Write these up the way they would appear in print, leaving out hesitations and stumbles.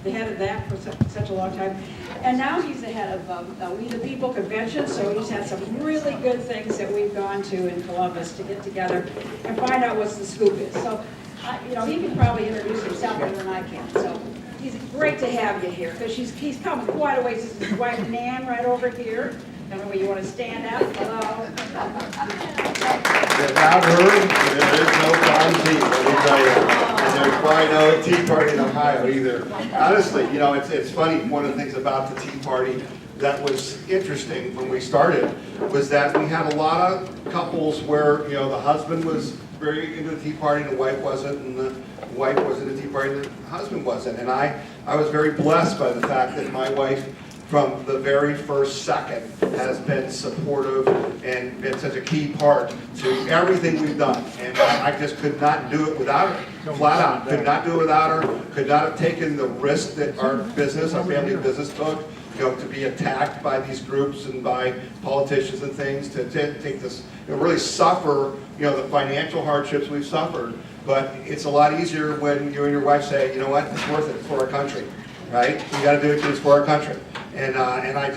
the head of that for such a long time. And now he's the head of the We the People convention, so he's had some really good things that we've gone to in Columbus to get together and find out what the scoop is. So, you know, he can probably introduce himself better than I can. So he's great to have you here because he's come quite a ways. This is his wife Nan right over here. I don't know where you want to stand up. Hello. Without her, there is no Farm Tea, let me tell you. And there's probably no Tea Party in Ohio either. Honestly, you know, it's funny, one of the things about the Tea Party that was interesting when we started was that we had a lot of couples where, you know, the husband was very into the Tea Party and the wife wasn't, and the wife was into the Tea Party and the husband wasn't. And I was very blessed by the fact that my wife, from the very first second, has been supportive and been such a key part to everything we've done. And I just could not do it without her, flat out. Could not do it without her. Could not have taken the risk that our business, our family business took, you know, to be attacked by these groups and by politicians and things, to take this, you know, really suffer, you know, the financial hardships we've suffered. But it's a lot easier when you and your wife say, you know what, it's worth it, it's for our country, right? We got to do it because it's for our country. And I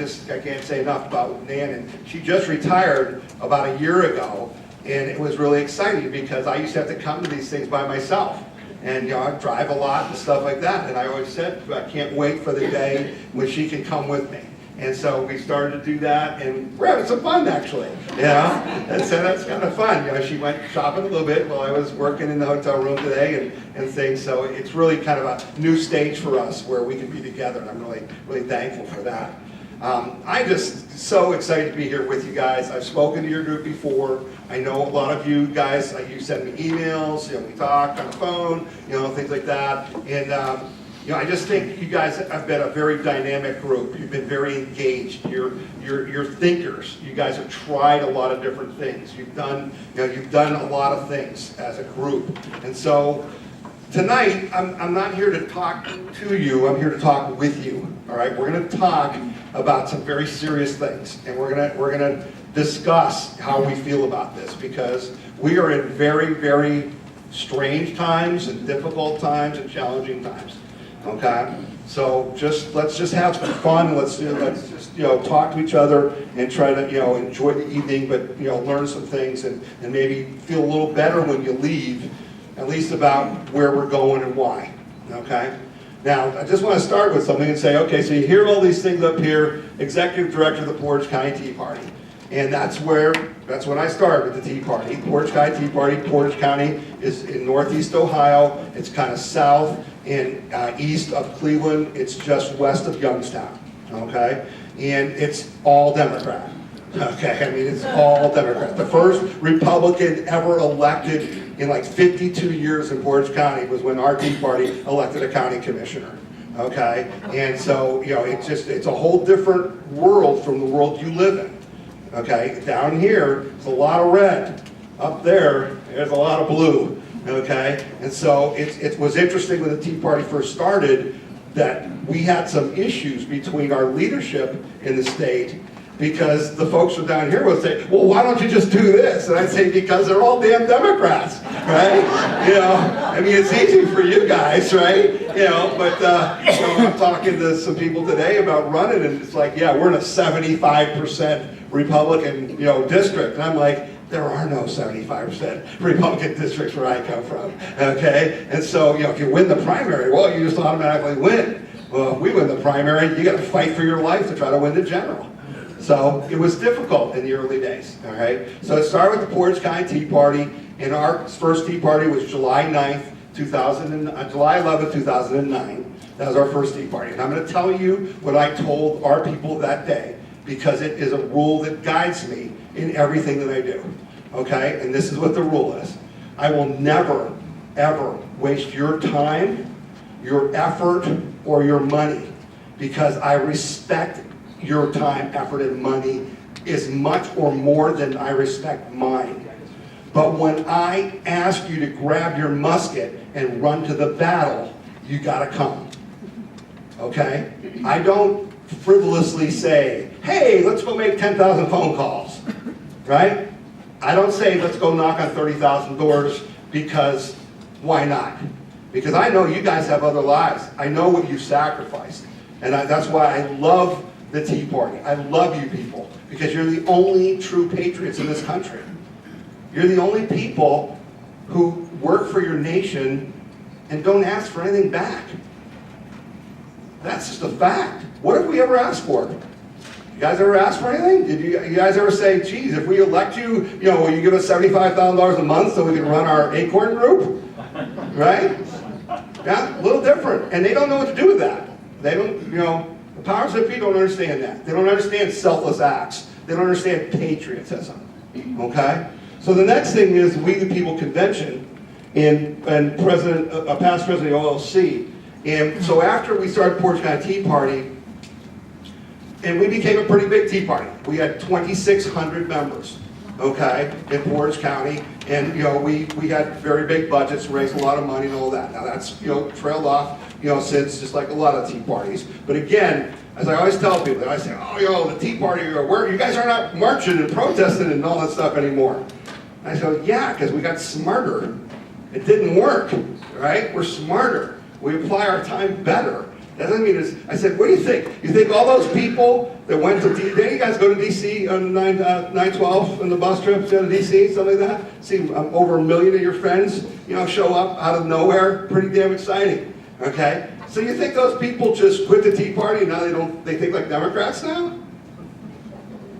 can't say enough about Nan. And she just retired about a year ago, and it was really exciting because I used to have to come to these things by myself. And, you know, I drive a lot and stuff like that. And I always said, I can't wait for the day when she can come with me. And so we started to do that, and we're having some fun, actually, you know? And so that's kind of fun. You know, she went shopping a little bit while I was working in the hotel room today and things. So it's really kind of a new stage for us where we can be together, and I'm really, really thankful for that. I'm just so excited to be here with you guys. I've spoken to your group before. I know a lot of you guys, you send me emails, you know, we talk on the phone, you know, things like that. And you know, I just think you guys have been a very dynamic group. You've been very engaged. You're thinkers. You guys have tried a lot of different things. You've done a lot of things as a group. And so tonight, I'm not here to talk to you. I'm here to talk with you. All right, we're going to talk about some very serious things, and we're gonna discuss how we feel about this, because we are in very, very strange times and difficult times and challenging times. Okay, so let's just have some fun. Let's just, you know, talk to each other and try to, you know, enjoy the evening, but, you know, learn some things and maybe feel a little better when you leave, at least about where we're going and why. Okay. Now, I just want to start with something and say, okay, so you hear all these things up here, Executive Director of the Portage County Tea Party. And that's when I started with the Tea Party. Portage County Tea Party. Portage County is in northeast Ohio. It's kind of south and east of Cleveland. It's just west of Youngstown, okay? And it's all Democrat, okay? I mean, it's all Democrat. The first Republican ever elected in like 52 years in Portage County was when our Tea Party elected a county commissioner, okay? And so, you know, it's a whole different world from the world you live in. Okay, down here, it's a lot of red. Up there, there's a lot of blue. Okay, and so it was interesting when the Tea Party first started that we had some issues between our leadership in the state, because the folks from down here would say, well, why don't you just do this? And I'd say, because they're all damn Democrats, right? You know, I mean, it's easy for you guys, right? You know, but you know, I'm talking to some people today about running, and it's like, yeah, we're in a 75% Republican, you know, district. And I'm like, there are no 75% Republican districts where I come from, okay? And so, you know, if you win the primary, well, you just automatically win. Well, if we win the primary, you got to fight for your life to try to win the general. So it was difficult in the early days, all right? So it started with the Portage County Tea Party, and our first Tea Party was July 11th, 2009. That was our first Tea Party. And I'm going to tell you what I told our people that day, because it is a rule that guides me in everything that I do, okay? And this is what the rule is. I will never, ever waste your time, your effort, or your money, because I respect your time, effort, and money as much or more than I respect mine. But when I ask you to grab your musket and run to the battle, you gotta come, okay? I don't frivolously say, hey, let's go make 10,000 phone calls, right? I don't say, let's go knock on 30,000 doors, because why not? Because I know you guys have other lives. I know what you sacrificed. And that's why I love the Tea Party. I love you people. Because you're the only true patriots in this country. You're the only people who work for your nation and don't ask for anything back. That's just a fact. What have we ever asked for? You guys ever ask for anything? Did you guys ever say, geez, if we elect you, will you give us $75,000 a month so we can run our Acorn group? Right? Yeah, a little different. And they don't know what to do with that. They don't, the powers that be don't understand that. They don't understand selfless acts. They don't understand patriotism. Okay? So the next thing is We the People Convention and past president of the OLC. And so after we started Portage County Tea Party, and we became a pretty big Tea Party. We had 2,600 members, okay, in Portage County. And, we had very big budgets, raised a lot of money and all that. Now that's, trailed off, since, just like a lot of Tea Parties. But again, as I always tell people, I say, the Tea Party, you guys are not marching and protesting and all that stuff anymore. And I go, yeah, because we got smarter. It didn't work, right? We're smarter. We apply our time better. That doesn't mean it's, I said, what do you think? You think all those people that went to didn't you guys go to D.C. on 9/12 on the bus trip to D.C., something like that? See over 1 million of your friends, show up out of nowhere. Pretty damn exciting, okay? So you think those people just quit the Tea Party and now they think like Democrats now?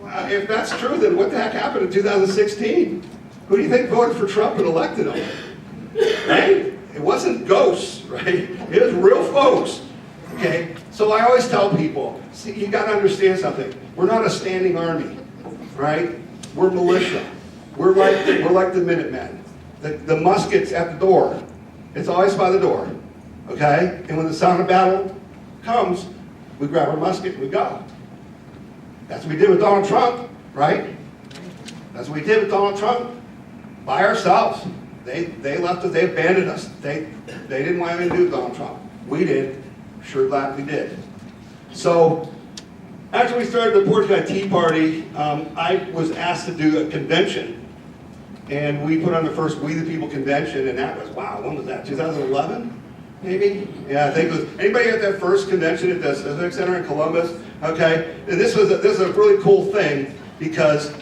If that's true, then what the heck happened in 2016? Who do you think voted for Trump and elected him? Right? It wasn't ghosts, right? It was real folks. Okay, so I always tell people, see, you got to understand something. We're not a standing army, right? We're militia. We're like the Minutemen. The musket's at the door. It's always by the door, okay? And when the sound of battle comes, we grab our musket and we go. That's what we did with Donald Trump, right? That's what we did with Donald Trump. By ourselves. They left us. They abandoned us. They didn't want anything to do with Donald Trump. We did. Sure glad we did. So after we started the Portage County Tea Party, I was asked to do a convention. And we put on the first We the People convention, and that was, wow, when was that, 2011? Maybe? Yeah, I think it was. Anybody at that first convention at the Civic Center in Columbus? Okay, and this was a really cool thing, because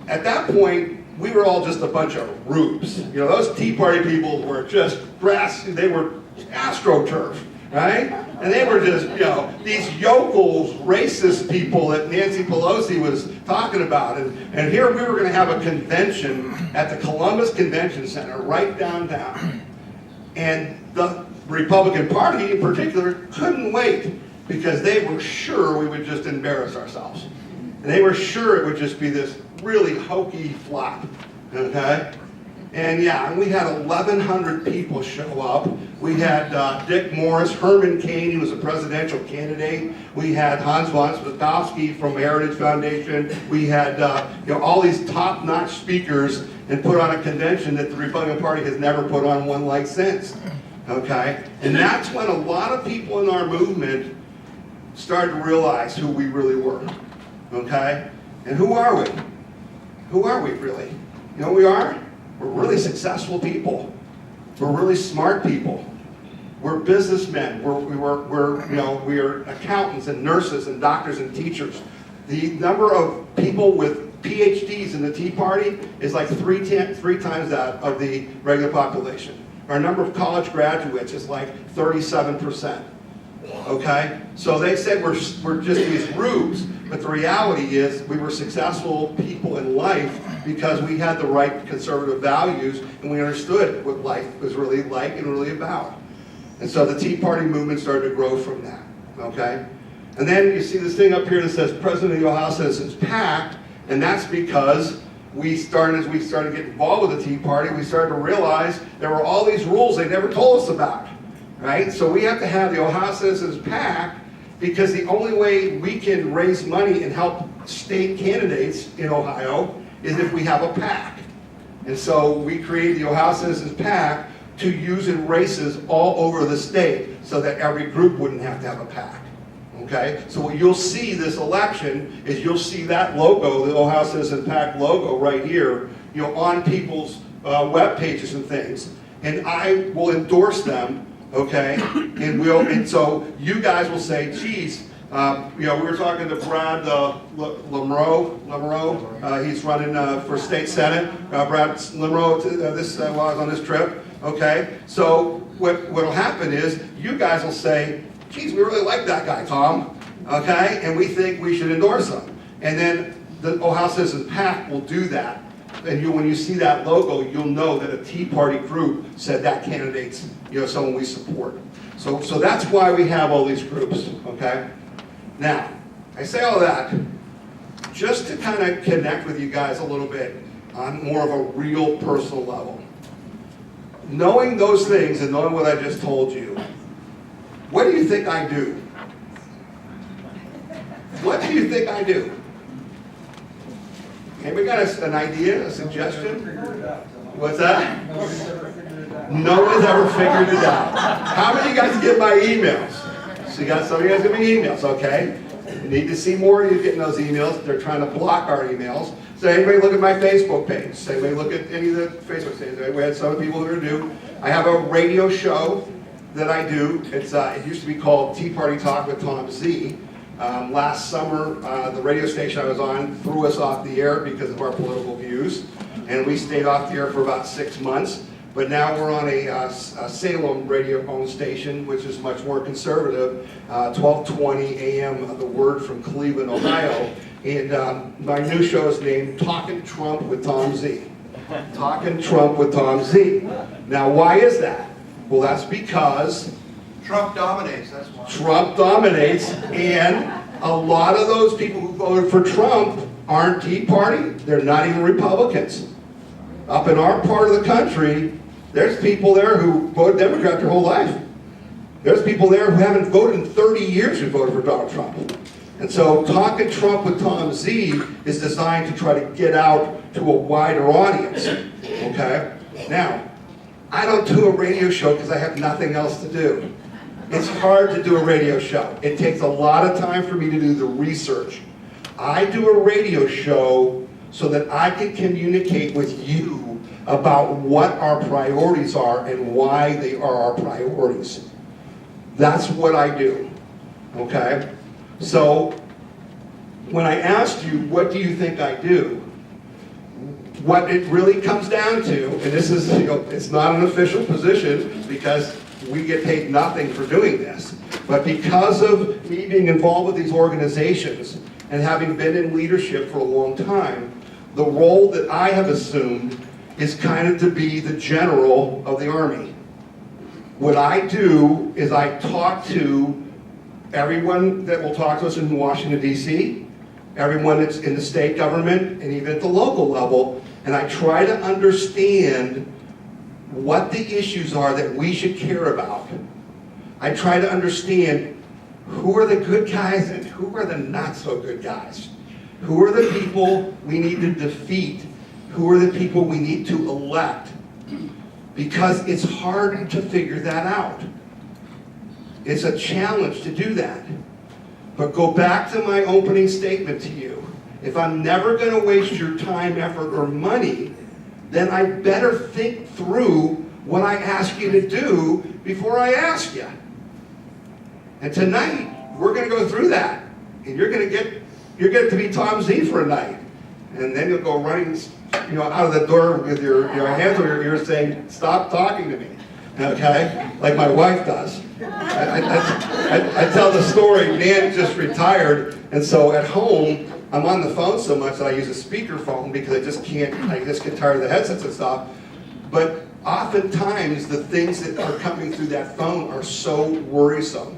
at that point, we were all just a bunch of rubes. Those Tea Party people were just they were astroturf. Right? And they were just, these yokels, racist people that Nancy Pelosi was talking about. And here we were going to have a convention at the Columbus Convention Center right downtown. And the Republican Party in particular couldn't wait, because they were sure we would just embarrass ourselves. And they were sure it would just be this really hokey flop. Okay? And yeah, we had 1,100 people show up. We had Dick Morris, Herman Cain, he was a presidential candidate. We had Hans von Spakovsky from Heritage Foundation. We had all these top-notch speakers, and put on a convention that the Republican Party has never put on one like since. Okay? And that's when a lot of people in our movement started to realize who we really were. Okay? And who are we? Who are we really? You know who we are? We're really successful people. We're really smart people. We're businessmen. We are accountants and nurses and doctors and teachers. The number of people with PhDs in the Tea Party is like three times that of the regular population. Our number of college graduates is like 37%. Okay? So they said we're just these rubes, but the reality is we were successful people in life because we had the right conservative values and we understood what life was really like and really about. And so the Tea Party movement started to grow from that. Okay? And then you see this thing up here that says President of the Ohio Citizens PAC, and that's because as we started to get involved with the Tea Party, we started to realize there were all these rules they never told us about. Right? So we have to have the Ohio Citizens PAC, because the only way we can raise money and help state candidates in Ohio is if we have a PAC. And so we created the Ohio Citizens PAC to use in races all over the state so that every group wouldn't have to have a PAC. Okay? So what you'll see this election is you'll see that logo, the Ohio Citizens PAC logo right here, on people's web pages and things. And I will endorse them, okay? And so you guys will say, geez, we were talking to Brad Lemrow. He's running for state senate. Brad Lemrow, while I was on this trip, okay? So what'll happen is you guys will say, geez, we really like that guy, Tom, okay? And we think we should endorse him. And then the Ohio Citizens PAC will do that. And when you see that logo, you'll know that a Tea Party group said that candidate's, someone we support. So that's why we have all these groups, okay? Now, I say all that just to kind of connect with you guys a little bit on more of a real personal level. Knowing those things and knowing what I just told you, what do you think I do? What do you think I do? Anybody got an idea, a suggestion? What's that? No one's ever figured it out. How many of you guys get my emails? So you got some of you guys get my emails, okay? You need to see more of you getting those emails. They're trying to block our emails. So anybody look at my Facebook page? So anybody look at any of the Facebook pages? We had some people who are new. I have a radio show that I do. It used to be called Tea Party Talk with Tom Z. Last summer, the radio station I was on threw us off the air because of our political views, and we stayed off the air for about 6 months. But now we're on a Salem radio-owned station, which is much more conservative, 1220 AM, The Word from Cleveland, Ohio. And my new show is named Talking Trump with Tom Z. Talking Trump with Tom Z. Now, why is that? Well, that's because Trump dominates, that's why. Trump dominates, and a lot of those people who voted for Trump aren't Tea Party. They're not even Republicans. Up in our part of the country, there's people there who voted Democrat their whole life. There's people there who haven't voted in 30 years who voted for Donald Trump. And so Talking Trump with Tom Z is designed to try to get out to a wider audience, okay? Now, I don't do a radio show because I have nothing else to do. It's hard to do a radio show. It takes a lot of time for me to do the research. I do a radio show so that I can communicate with you about what our priorities are and why they are our priorities. That's what I do, okay? So, when I asked you, what do you think I do? What it really comes down to, and this is, it's not an official position because we get paid nothing for doing this, but because of me being involved with these organizations and having been in leadership for a long time, the role that I have assumed is kind of to be the general of the Army. What I do is I talk to everyone that will talk to us in Washington, D.C., everyone that's in the state government, and even at the local level, and I try to understand what the issues are that we should care about. I try to understand who are the good guys and who are the not so good guys. Who are the people we need to defeat? Who are the people we need to elect? Because it's hard to figure that out. It's a challenge to do that. But go back to my opening statement to you. If I'm never going to waste your time, effort, or money, then I better think through what I ask you to do before I ask you. And tonight, we're going to go through that. And you're going to be Tom Z for a night. And then you'll go running out of the door with your hands over your ears saying, stop talking to me. Okay? Like my wife does. I tell the story, Nan just retired, and so at home, I'm on the phone so much that I use a speakerphone because I just get tired of the headsets and stuff. But oftentimes, the things that are coming through that phone are so worrisome,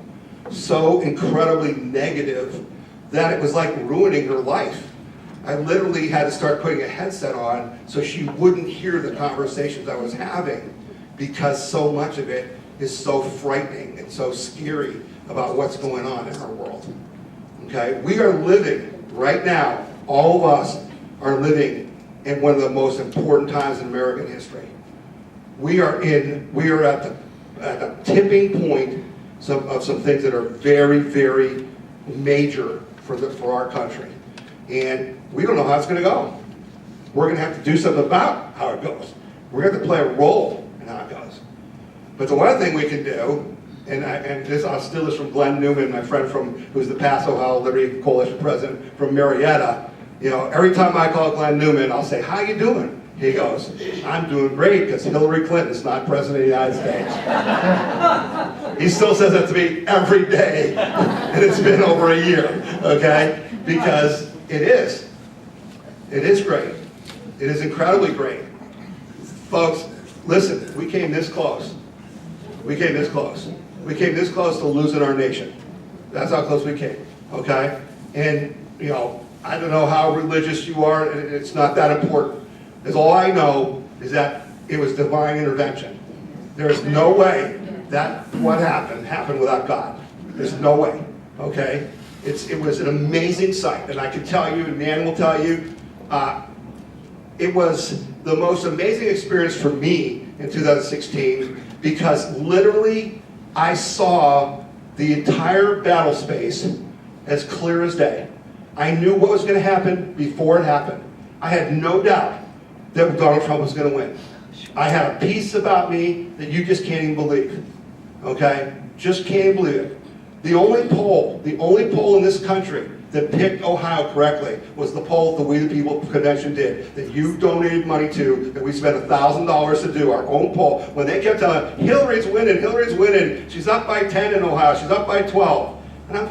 so incredibly negative, that it was like ruining her life. I literally had to start putting a headset on so she wouldn't hear the conversations I was having, because so much of it is so frightening and so scary about what's going on in our world. Okay? We are living, right now, all of us are living in one of the most important times in American history. We are at the tipping point of some things that are very, very major for our country. And we don't know how it's going to go. We're going to have to do something about how it goes. We're going to have to play a role in how it goes. But the one thing we can do, I'll steal this from Glenn Newman, my friend who's the past Ohio Liberty Coalition president from Marietta. You know, every time I call Glenn Newman, I'll say, "How you doing?" He goes, "I'm doing great because Hillary Clinton's not president of the United States." He still says that to me every day, and it's been over a year, okay? Because it is. It is great. It is incredibly great. Folks, listen, we came this close. We came this close. We came this close to losing our nation. That's how close we came, okay? And, you know, I don't know how religious you are, it's not that important. Because all I know is that it was divine intervention. There's no way that what happened without God. There's no way, okay? It was an amazing sight, and I can tell you, and Nan will tell you, it was the most amazing experience for me in 2016 because literally I saw the entire battle space as clear as day. I knew what was going to happen before it happened. I had no doubt that Donald Trump was going to win. I had a peace about me that you just can't even believe. Okay? Just can't even believe it. The only poll in this country that picked Ohio correctly was the poll the We the People convention did, that you donated money to, that we spent $1,000 to do, our own poll, when they kept telling Hillary's winning, she's up by 10 in Ohio, she's up by 12. And I'm